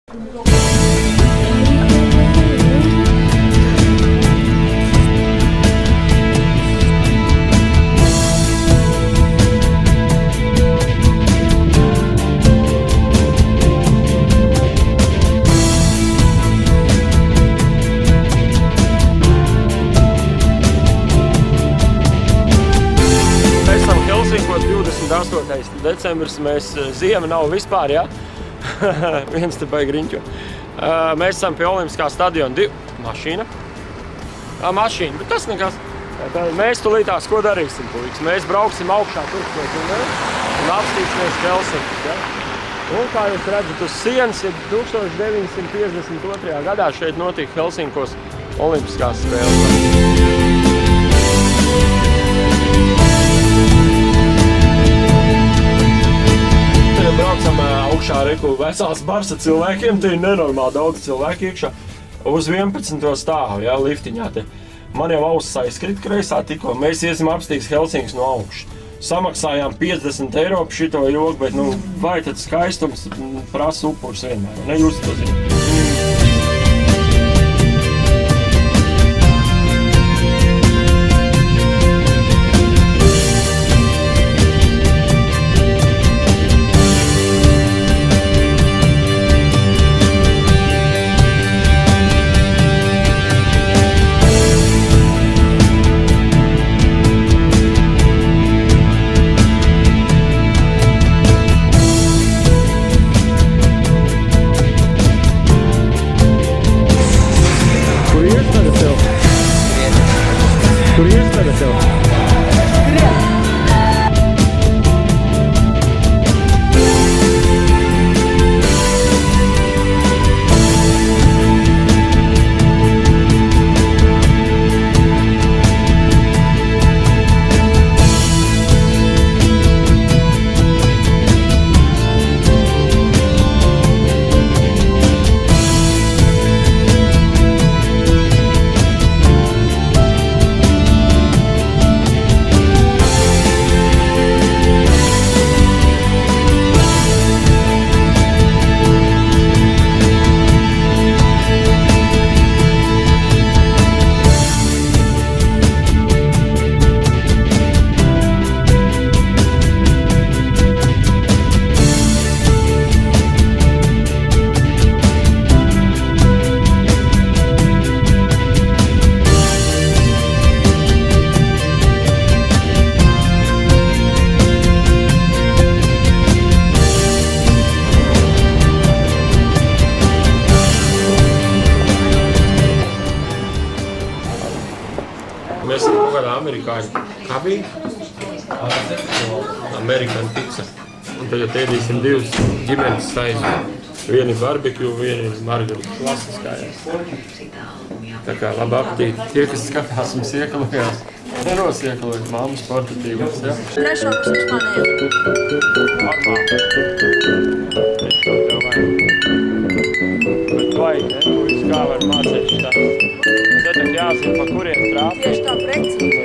Helsinkos 28. decembris, ziema nav vispār, ja? Viens te baigi riņķo. Mēs esam pie Olimpiskā stadiona mašīna. Mašīna, bet tas nekas. Mēs tulītās, ko darīsim, puikas? Mēs brauksim augšā turpināt un apstīsimies Helsinkus, ja? Un kā jūs redzat, uz sienas ir 1952. gadā šeit notika Helsinkos Olimpiskās spēles. Braucam augšā reku vesels bars ar cilvēkiem, te ir nenormāli daudz cilvēku iekšā. Uz 11. stāvu, ja, liftiņā te. Man jau auss aizskrit kreisā tikko, mēs iesim apstīs Helsinkus no augšas. Samaksājām 50 eiro par šito jogu, bet, nu, vai tad skaistums prasa upurs vienmēr, ne? Jūs to zināt. Kur ies tagad tev? Mēs esam kaut kādā amerikāņu kabīne. American pizza. Un tagad ēdīsim divas ģimenes saizi. Vieni barbekju, vieni margarita. Klasiskā, jā. Tā kā labi apetīti. Tie, kas skatās, mums iekalojās. Nerosiekalojas mammas portatīvas, jā. Trešo, kas mums panēja. Normāli. Es to tev vajag. Bet vajag, ne? Kā var mācīt šitā. Tad jāzina, pa kuriem trāpīt. Tieši tā precīzi.